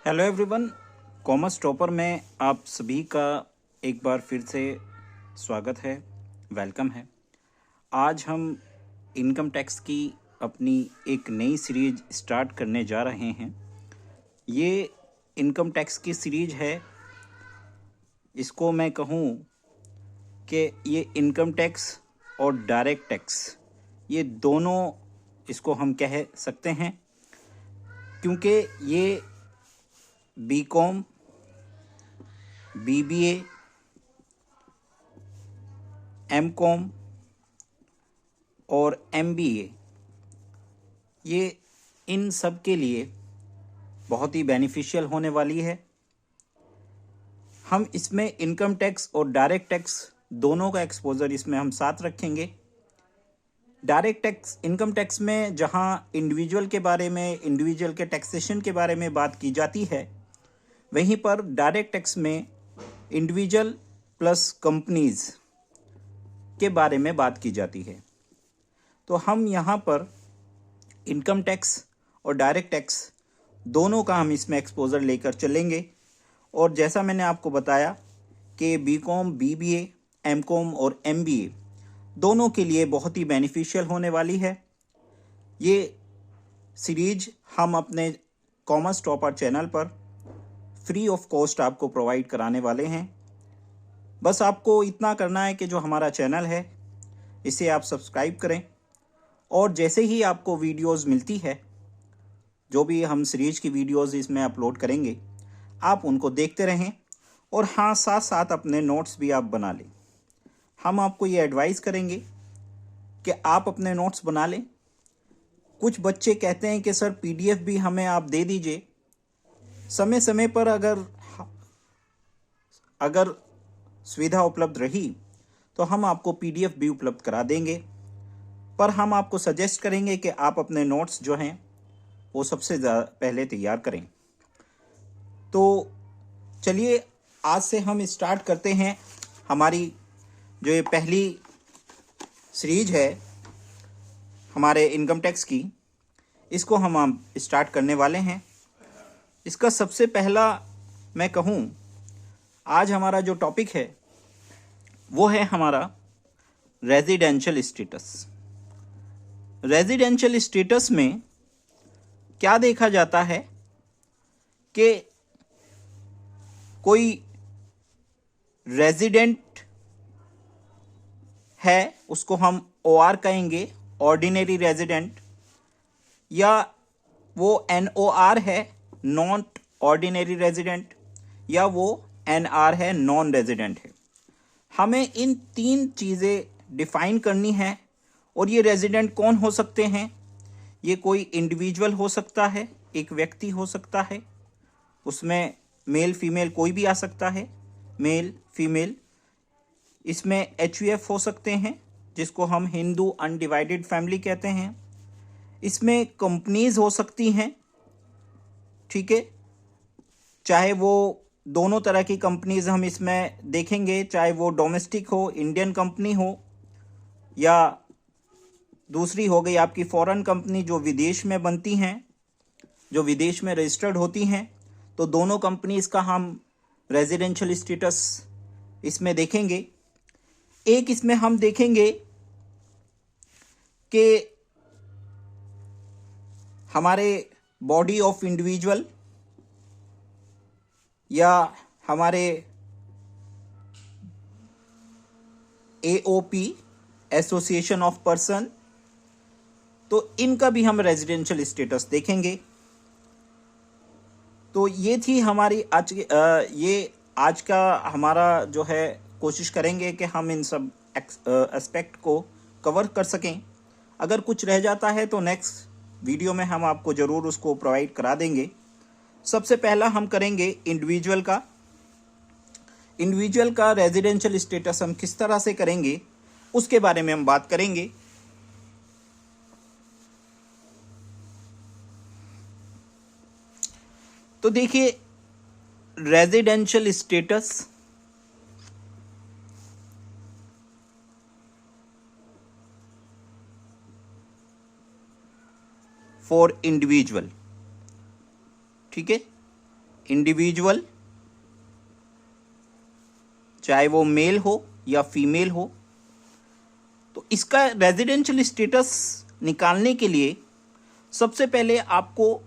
Hello everyone, commerce topper में आप सभी का एक बार फिर से स्वागत है, वेलकम है। आज हम इनकम टैक्स की अपनी एक नई सीरीज स्टार्ट करने जा रहे हैं। ये इनकम टैक्स की सीरीज है, इसको मैं कहूँ कि ये इनकम टैक्स और डायरेक्ट टैक्स, ये दोनों इसको हम कह सकते हैं, क्योंकि ये बीकॉम, बीबीए, एमकॉम और एमबीए, ये इन सब के लिए बहुत ही बेनिफिशियल होने वाली है। हम इसमें इनकम टैक्स और डायरेक्ट टैक्स दोनों का एक्सपोजर इसमें हम साथ रखेंगे। डायरेक्ट टैक्स, इनकम टैक्स में जहां इंडिविजुअल के बारे में, इंडिविजुअल के टैक्सेशन के बारे में बात की जाती है, वहीं पर डायरेक्ट टैक्स में इंडिविजुअल प्लस कंपनीज के बारे में बात की जाती है। तो हम यहाँ पर इनकम टैक्स और डायरेक्ट टैक्स दोनों का हम इसमें एक्सपोजर लेकर चलेंगे। और जैसा मैंने आपको बताया कि बीकॉम, बीबीए, एमकॉम और एमबीए दोनों के लिए बहुत ही बेनिफिशियल होने वाली है। ये सीरीज हम अपने कॉमर्स टॉपर चैनल पर फ्री ऑफ कॉस्ट आपको प्रोवाइड कराने वाले हैं। बस आपको इतना करना है कि जो हमारा चैनल है इसे आप सब्सक्राइब करें, और जैसे ही आपको वीडियोस मिलती है, जो भी हम सीरीज की वीडियोस इसमें अपलोड करेंगे, आप उनको देखते रहें। और हाँ, साथ साथ अपने नोट्स भी आप बना लें। हम आपको ये एडवाइस करेंगे कि आप अपने नोट्स बना लें। कुछ बच्चे कहते हैं कि सर पीडीएफ भी हमें आप दे दीजिए। समय समय पर अगर सुविधा उपलब्ध रही तो हम आपको पीडीएफ भी उपलब्ध करा देंगे, पर हम आपको सजेस्ट करेंगे कि आप अपने नोट्स जो हैं वो सबसे पहले तैयार करें। तो चलिए आज से हम स्टार्ट करते हैं हमारी जो ये पहली सीरीज है हमारे इनकम टैक्स की, इसको हम स्टार्ट करने वाले हैं। इसका सबसे पहला मैं कहूँ, आज हमारा जो टॉपिक है वो है हमारा रेजिडेंशियल स्टेटस। रेजिडेंशियल स्टेटस में क्या देखा जाता है कि कोई रेजिडेंट है, उसको हम ओआर कहेंगे, ऑर्डिनरी रेजिडेंट, या वो एनओआर है, नॉट ऑर्डिनरी रेजिडेंट, या वो एनआर है, नॉन रेजिडेंट है। हमें इन तीन चीज़ें डिफाइन करनी है। और ये रेजिडेंट कौन हो सकते हैं? ये कोई इंडिविजुअल हो सकता है, एक व्यक्ति हो सकता है, उसमें मेल फीमेल कोई भी आ सकता है, मेल फीमेल। इसमें एचयूएफ हो सकते हैं, जिसको हम हिंदू अनडिवाइडेड फैमिली कहते हैं। इसमें कंपनीज हो सकती हैं, ठीक है, चाहे वो दोनों तरह की कंपनीज हम इसमें देखेंगे, चाहे वो डोमेस्टिक हो, इंडियन कंपनी हो, या दूसरी हो गई आपकी फॉरेन कंपनी जो विदेश में बनती हैं, जो विदेश में रजिस्टर्ड होती हैं। तो दोनों कंपनीज का हम रेजिडेंशियल स्टेटस इसमें देखेंगे। एक इसमें हम देखेंगे कि हमारे बॉडी ऑफ इंडिविजुअल या हमारे एओपी, एसोसिएशन ऑफ पर्सन, तो इनका भी हम रेजिडेंशियल स्टेटस देखेंगे। तो ये थी हमारी आज का हमारा जो है, कोशिश करेंगे कि हम इन सब एस्पेक्ट को कवर कर सकें। अगर कुछ रह जाता है तो नेक्स्ट वीडियो में हम आपको ज़रूर उसको प्रोवाइड करा देंगे। सबसे पहला हम करेंगे इंडिविजुअल का। इंडिविजुअल का रेजिडेंशियल स्टेटस हम किस तरह से करेंगे, उसके बारे में हम बात करेंगे। तो देखिए, रेजिडेंशियल स्टेटस फॉर इंडिविजुअल, ठीक है। इंडिविजुअल, चाहे वो मेल हो या फीमेल हो। तो इसका रेजिडेंशियल स्टेटस निकालने के लिए सबसे पहले आपको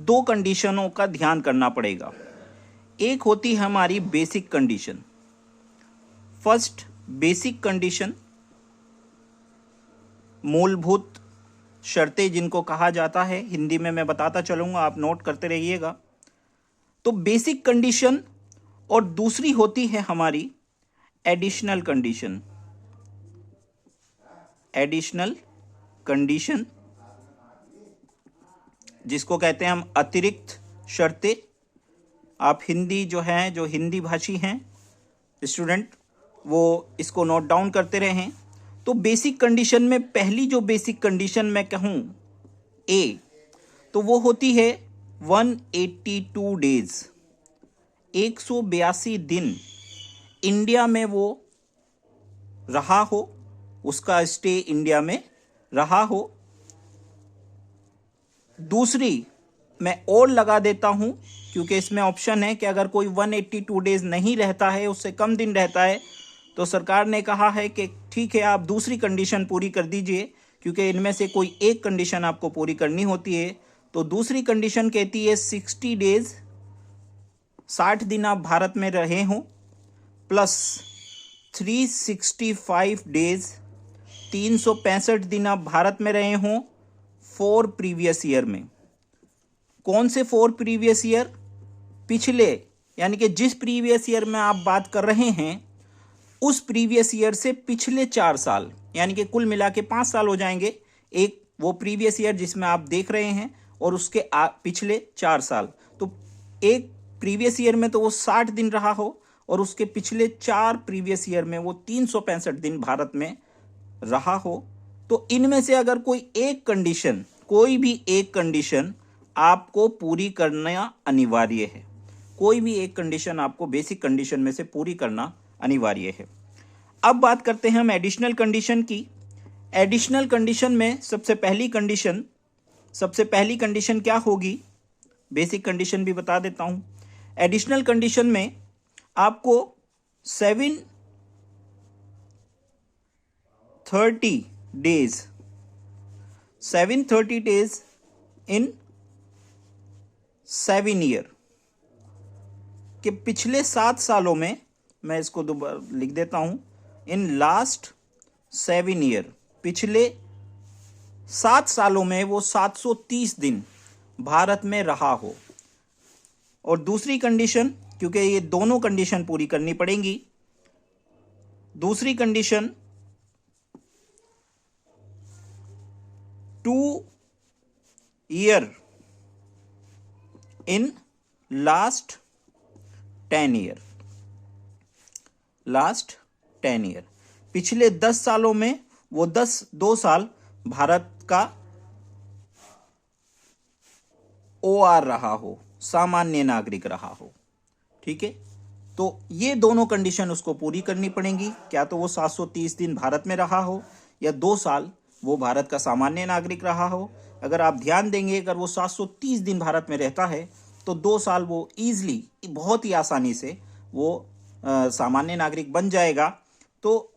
दो कंडीशनों का ध्यान करना पड़ेगा। एक होती है हमारी basic condition. First basic condition, मूलभूत शर्तें जिनको कहा जाता है, हिंदी में मैं बताता चलूंगा, आप नोट करते रहिएगा। तो बेसिक कंडीशन, और दूसरी होती है हमारी एडिशनल कंडीशन। एडिशनल कंडीशन जिसको कहते हैं हम अतिरिक्त शर्तें। आप हिंदी जो हैं, जो हिंदी भाषी हैं स्टूडेंट, वो इसको नोट डाउन करते रहें। तो बेसिक कंडीशन में पहली जो बेसिक कंडीशन मैं कहूँ ए, तो वो होती है 182 डेज, 182 दिन इंडिया में वो रहा हो, उसका स्टे इंडिया में रहा हो। दूसरी मैं और लगा देता हूं, क्योंकि इसमें ऑप्शन है कि अगर कोई 182 डेज नहीं रहता है, उससे कम दिन रहता है, तो सरकार ने कहा है कि ठीक है आप दूसरी कंडीशन पूरी कर दीजिए, क्योंकि इनमें से कोई एक कंडीशन आपको पूरी करनी होती है। तो दूसरी कंडीशन कहती है 60 डेज, 60 दिन आप भारत में रहे हों, प्लस 365 डेज, 365 दिन आप भारत में रहे हों 4 प्रीवियस ईयर में। कौन से 4 प्रीवियस ईयर? पिछले, यानी कि जिस प्रीवियस ईयर में आप बात कर रहे हैं उस प्रीवियस ईयर से पिछले 4 साल, यानी कि कुल मिला के 5 साल हो जाएंगे। एक वो प्रीवियस ईयर जिसमें आप देख रहे हैं और उसके पिछले 4 साल। तो एक प्रीवियस ईयर में तो वो 60 दिन रहा हो और उसके पिछले 4 प्रीवियस ईयर में वो 365 दिन भारत में रहा हो। तो इनमें से अगर कोई एक कंडीशन, कोई भी एक कंडीशन आपको पूरी करना अनिवार्य है, कोई भी एक कंडीशन आपको बेसिक कंडीशन में से पूरी करना अनिवार्य है। अब बात करते हैं हम एडिशनल कंडीशन की। एडिशनल कंडीशन में सबसे पहली कंडीशन क्या होगी? बेसिक कंडीशन भी बता देता हूं। एडिशनल कंडीशन में आपको 730 डेज इन 7 ईयर के पिछले 7 सालों में, मैं इसको दोबारा लिख देता हूं, इन लास्ट 7 ईयर, पिछले 7 सालों में वो 730 दिन भारत में रहा हो। और दूसरी कंडीशन, क्योंकि ये दोनों कंडीशन पूरी करनी पड़ेंगी, दूसरी condition 2 year in last 10 year. Last 10 year, पिछले 10 सालों में वो 2 साल भारत का OR रहा हो, सामान्य नागरिक रहा हो। ठीक है, तो ये दोनों कंडीशन उसको पूरी करनी पड़ेंगी। क्या तो वो 730 दिन भारत में रहा हो या 2 साल वो भारत का सामान्य नागरिक रहा हो। अगर आप ध्यान देंगे, अगर वो 730 दिन भारत में रहता है तो 2 साल वो ईजिली, बहुत ही आसानी से वो सामान्य नागरिक बन जाएगा। तो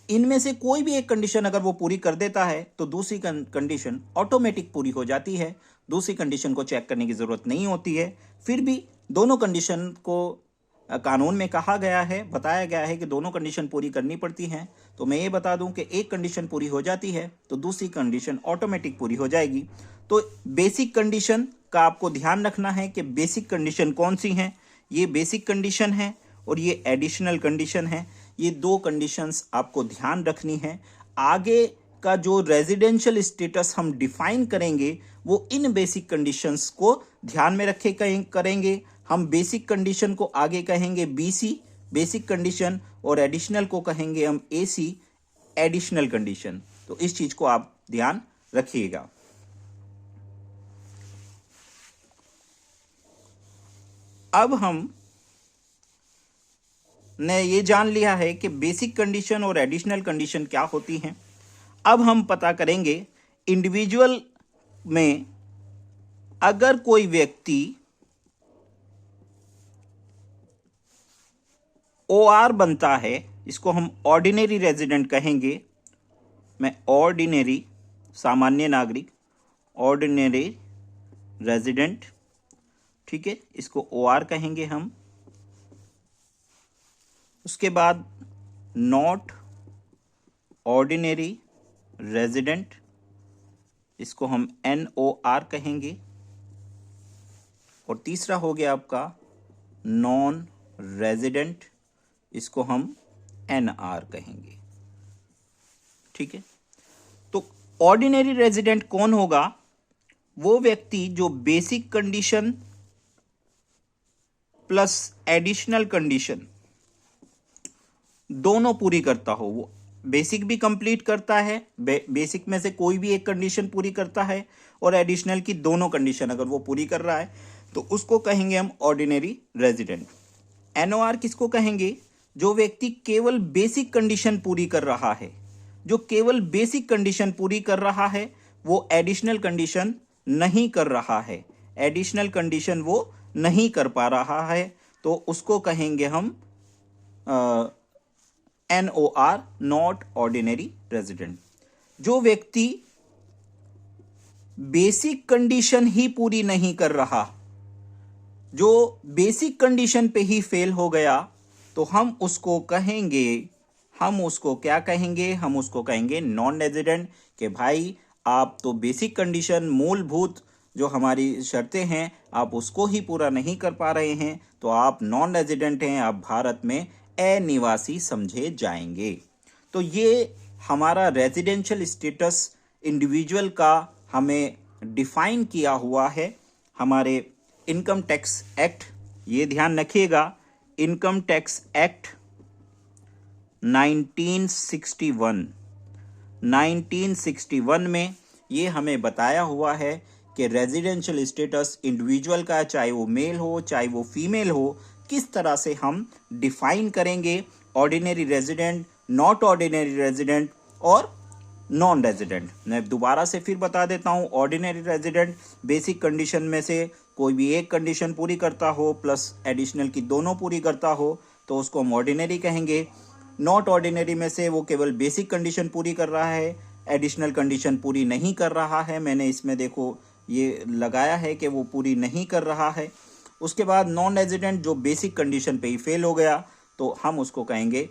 इनमें से कोई भी एक कंडीशन अगर वो पूरी कर देता है तो दूसरी कंडीशन ऑटोमेटिक पूरी हो जाती है, दूसरी कंडीशन को चेक करने की ज़रूरत नहीं होती है। फिर भी दोनों कंडीशन को कानून में कहा गया है, बताया गया है कि दोनों कंडीशन पूरी करनी पड़ती हैं। तो मैं ये बता दूं कि एक कंडीशन पूरी हो जाती है तो दूसरी कंडीशन ऑटोमेटिक पूरी हो जाएगी। तो बेसिक कंडीशन का आपको ध्यान रखना है कि बेसिक कंडीशन कौन सी हैं। ये बेसिक कंडीशन है और ये एडिशनल कंडीशन है। ये 2 कंडीशंस आपको ध्यान रखनी है। आगे का जो रेजिडेंशियल स्टेटस हम डिफाइन करेंगे वो इन बेसिक कंडीशंस को ध्यान में रखे करेंगे। हम बेसिक कंडीशन को आगे कहेंगे BC बेसिक कंडीशन और एडिशनल को कहेंगे हम AC एडिशनल कंडीशन। तो इस चीज को आप ध्यान रखिएगा। अब हम ने ये जान लिया है कि बेसिक कंडीशन और एडिशनल कंडीशन क्या होती हैं। अब हम पता करेंगे इंडिविजुअल में अगर कोई व्यक्ति ओ आर बनता है, इसको हम ऑर्डिनरी रेजिडेंट कहेंगे। मैं ऑर्डिनरी, सामान्य नागरिक, ऑर्डिनरी रेजिडेंट, ठीक है, इसको ओ आर कहेंगे हम। उसके बाद नॉट ऑर्डिनरी रेजिडेंट, इसको हम एन ओ आर कहेंगे। और तीसरा हो गया आपका नॉन रेजिडेंट, इसको हम एन आर कहेंगे, ठीक है। तो ऑर्डिनरी रेजिडेंट कौन होगा? वो व्यक्ति जो basic condition plus additional condition दोनों पूरी करता हो। वो बेसिक भी कंप्लीट करता है, बेसिक में से कोई भी एक कंडीशन पूरी करता है, और एडिशनल की दोनों कंडीशन अगर वो पूरी कर रहा है तो उसको कहेंगे हम ऑर्डिनरी रेजिडेंट। एनओआर किसको कहेंगे? जो व्यक्ति केवल बेसिक कंडीशन पूरी कर रहा है, जो केवल बेसिक कंडीशन पूरी कर रहा है, वो एडिशनल कंडीशन नहीं कर रहा है, एडिशनल कंडीशन वो नहीं कर पा रहा है, तो उसको कहेंगे हम NOR, नॉट ऑर्डिनरी रेजिडेंट। जो व्यक्ति बेसिक कंडीशन ही पूरी नहीं कर रहा, जो बेसिक कंडीशन पे ही फेल हो गया, तो हम उसको कहेंगे, हम उसको क्या कहेंगे? हम उसको कहेंगे नॉन रेजिडेंट। कि भाई आप तो बेसिक कंडीशन, मूलभूत जो हमारी शर्तें हैं, आप उसको ही पूरा नहीं कर पा रहे हैं, तो आप नॉन रेजिडेंट हैं, आप भारत में अनिवासी समझे जाएंगे। तो ये हमारा रेजिडेंशियल स्टेटस इंडिविजुअल का हमें डिफाइन किया हुआ है हमारे इनकम टैक्स एक्ट। ये ध्यान रखिएगा, इनकम टैक्स एक्ट 1961 में ये हमें बताया हुआ है कि रेजिडेंशियल स्टेटस इंडिविजुअल का, चाहे वो मेल हो चाहे वो फीमेल हो, किस तरह से हम डिफाइन करेंगे ordinary resident, not ordinary resident और नॉन रेजिडेंट। मैं दोबारा से फिर बता देता हूँ, ऑर्डिनरी रेजिडेंट बेसिक कंडीशन में से कोई भी एक कंडीशन पूरी करता हो प्लस एडिशनल की दोनों पूरी करता हो तो उसको हम ऑर्डिनरी कहेंगे। नॉट ऑर्डिनरी में से वो केवल बेसिक कंडीशन पूरी कर रहा है, एडिशनल कंडीशन पूरी नहीं कर रहा है, मैंने इसमें देखो ये लगाया है कि वो पूरी नहीं कर रहा है। उसके बाद नॉन रेजिडेंट जो बेसिक कंडीशन पे ही फेल हो गया, तो हम उसको कहेंगे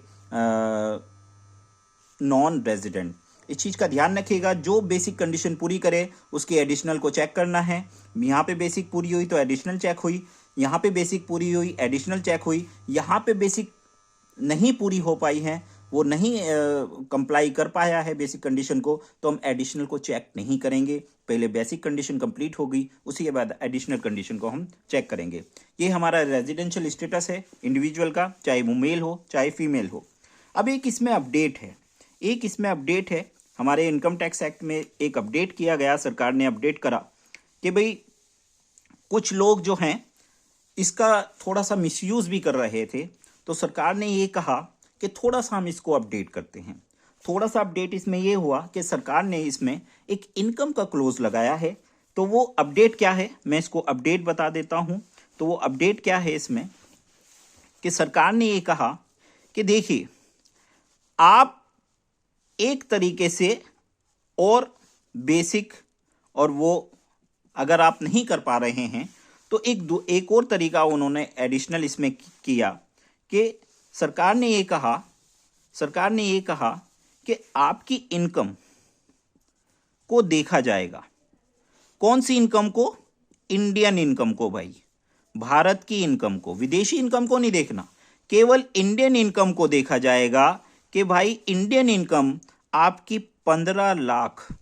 नॉन रेजिडेंट। इस चीज़ का ध्यान रखिएगा, जो बेसिक कंडीशन पूरी करे उसकी एडिशनल को चेक करना है। यहाँ पे बेसिक पूरी हुई तो एडिशनल चेक हुई, यहाँ पे बेसिक पूरी हुई एडिशनल चेक हुई, यहाँ पे बेसिक नहीं पूरी हो पाई है, वो नहीं कंप्लाई कर पाया है बेसिक कंडीशन को, तो हम एडिशनल को चेक नहीं करेंगे। पहले बेसिक कंडीशन कंप्लीट होगी, उसी के बाद एडिशनल कंडीशन को हम चेक करेंगे। ये हमारा रेजिडेंशियल स्टेटस है इंडिविजुअल का, चाहे वो मेल हो चाहे फीमेल हो। अब एक इसमें अपडेट है, हमारे इनकम टैक्स एक्ट में एक अपडेट किया गया, सरकार ने अपडेट करा कि भाई कुछ लोग जो हैं इसका थोड़ा सा मिसयूज भी कर रहे थे, तो सरकार ने ये कहा कि थोड़ा सा हम इसको अपडेट करते हैं। थोड़ा सा अपडेट इसमें ये हुआ कि सरकार ने इसमें एक इनकम का क्लोज लगाया है। तो वो अपडेट क्या है, मैं इसको अपडेट बता देता हूं। तो वो अपडेट क्या है इसमें कि सरकार ने ये कहा कि देखिए, आप एक तरीके से और बेसिक, और वो अगर आप नहीं कर पा रहे हैं तो एक और तरीका उन्होंने एडिशनल इसमें किया कि सरकार ने ये कहा कि आपकी इनकम को देखा जाएगा। कौन सी इनकम को? इंडियन इनकम को भाई, भारत की इनकम को, विदेशी इनकम को नहीं देखना, केवल इंडियन इनकम को देखा जाएगा कि भाई इंडियन इनकम आपकी 15 लाख,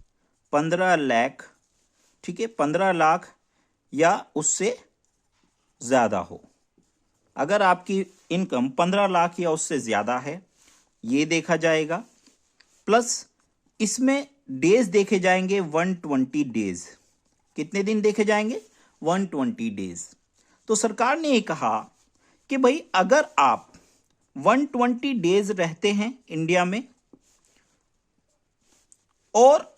ठीक है, 15 लाख या उससे ज्यादा हो। अगर आपकी इनकम 15 लाख या उससे ज्यादा है, ये देखा जाएगा। प्लस इसमें डेज देखे जाएंगे 120 डेज। कितने दिन देखे जाएंगे? 120 डेज। तो सरकार ने ये कहा कि भाई अगर आप 120 डेज रहते हैं इंडिया में, और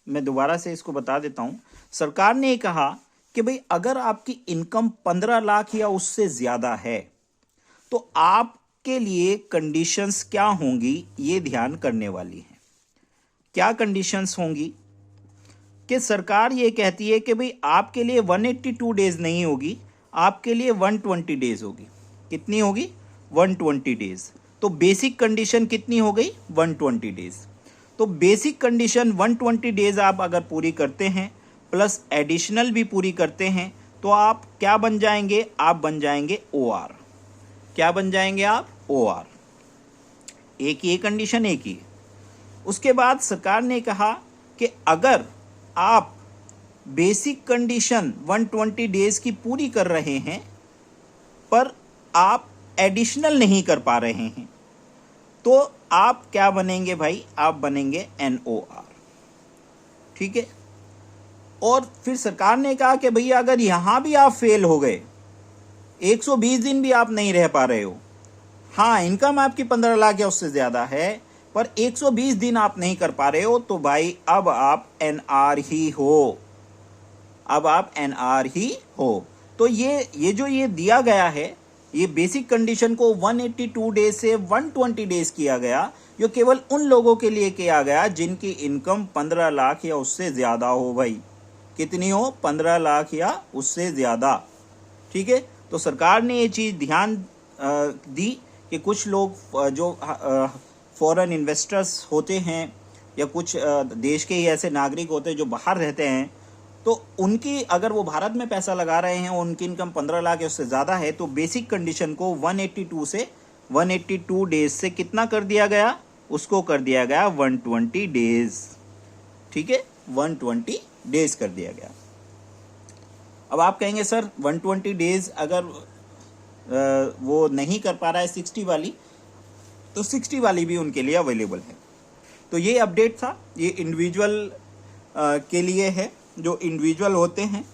मैं दोबारा से इसको बता देता हूं, सरकार ने कहा कि भाई अगर आपकी इनकम 15 लाख या उससे ज़्यादा है तो आपके लिए कंडीशंस क्या होंगी, ये ध्यान करने वाली है। क्या कंडीशंस होंगी कि सरकार ये कहती है कि भाई आपके लिए 182 डेज नहीं होगी, आपके लिए 120 डेज होगी। कितनी होगी? 120 डेज। तो बेसिक कंडीशन कितनी हो गई? 120 डेज। तो बेसिक कंडीशन 120 डेज आप अगर पूरी करते हैं प्लस एडिशनल भी पूरी करते हैं तो आप क्या बन जाएंगे? आप बन जाएंगे OR। क्या बन जाएंगे आप? OR। एक ये कंडीशन एक ही। उसके बाद सरकार ने कहा कि अगर आप बेसिक कंडीशन 120 डेज की पूरी कर रहे हैं पर आप एडिशनल नहीं कर पा रहे हैं तो आप क्या बनेंगे भाई? आप बनेंगे NOR। ठीक है। और फिर सरकार ने कहा कि भैया अगर यहां भी आप फेल हो गए, 120 दिन भी आप नहीं रह पा रहे हो, हाँ इनकम आपकी 15 लाख या उससे ज़्यादा है पर 120 दिन आप नहीं कर पा रहे हो, तो भाई अब आप NR ही हो। अब आप NR ही हो। तो ये जो ये दिया गया है, ये बेसिक कंडीशन को 182 डेज से 120 डेज किया गया, जो केवल उन लोगों के लिए किया गया जिनकी इनकम 15 लाख या उससे ज़्यादा हो। भाई कितनी हो? 15 लाख या उससे ज़्यादा। ठीक है। तो सरकार ने ये चीज़ ध्यान दी कि कुछ लोग जो फॉरेन इन्वेस्टर्स होते हैं या कुछ देश के ही ऐसे नागरिक होते हैं जो बाहर रहते हैं, तो उनकी अगर वो भारत में पैसा लगा रहे हैं, उनकी इनकम 15 लाख या उससे ज़्यादा है, तो बेसिक कंडीशन को 182 डेज से कितना कर दिया गया? उसको कर दिया गया 120 डेज। ठीक है, 120 डेज कर दिया गया। अब आप कहेंगे सर 120 डेज अगर वो नहीं कर पा रहा है 60 वाली, तो 60 वाली भी उनके लिए अवेलेबल है। तो ये अपडेट था, ये इंडिविजुअल के लिए है। जो इंडिविजुअल होते हैं,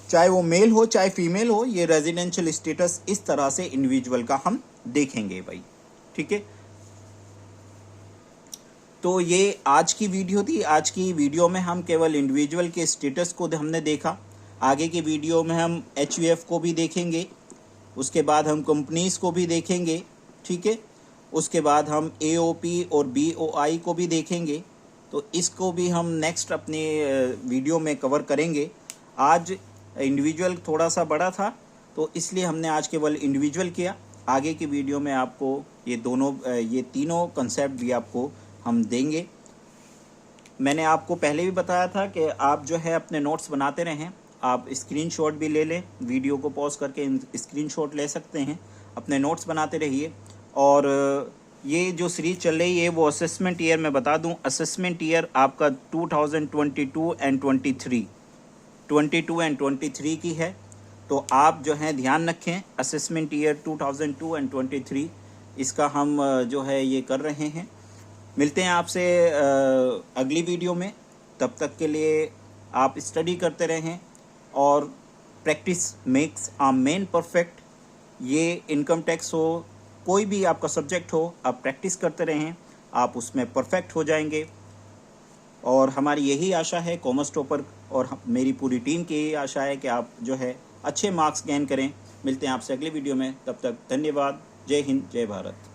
चाहे वो मेल हो चाहे फीमेल हो, ये रेजिडेंशियल स्टेटस इस तरह से इंडिविजुअल का हम देखेंगे भाई। ठीक है। तो ये आज की वीडियो थी। आज की वीडियो में हम केवल इंडिविजुअल के स्टेटस को हमने देखा। आगे की वीडियो में हम HUF को भी देखेंगे, उसके बाद हम कंपनीज़ को भी देखेंगे। ठीक है। उसके बाद हम AOP और BOI को भी देखेंगे। तो इसको भी हम नेक्स्ट अपने वीडियो में कवर करेंगे। आज इंडिविजुअल थोड़ा सा बड़ा था तो इसलिए हमने आज केवल इंडिविजुअल किया। आगे की वीडियो में आपको ये तीनों कंसेप्ट भी आपको हम देंगे। मैंने आपको पहले भी बताया था कि आप जो है अपने नोट्स बनाते रहें। आप स्क्रीनशॉट भी ले लें, वीडियो को पॉज करके स्क्रीनशॉट ले सकते हैं, अपने नोट्स बनाते रहिए। और ये जो सीरीज़ चल रही है वो असेसमेंट ईयर में बता दूं, असेसमेंट ईयर आपका 2022 एंड 23 की है। तो आप जो है ध्यान रखें, असेसमेंट ईयर 2002 एंड 23 इसका हम जो है ये कर रहे हैं। मिलते हैं आपसे अगली वीडियो में। तब तक के लिए आप स्टडी करते रहें और practice makes a man perfect. ये इनकम टैक्स हो, कोई भी आपका सब्जेक्ट हो, आप प्रैक्टिस करते रहें, आप उसमें परफेक्ट हो जाएंगे। और हमारी यही आशा है, कॉमर्स टॉपर और मेरी पूरी टीम की यही आशा है कि आप जो है अच्छे मार्क्स गेन करें। मिलते हैं आपसे अगली वीडियो में, तब तक धन्यवाद। जय हिंद, जय भारत।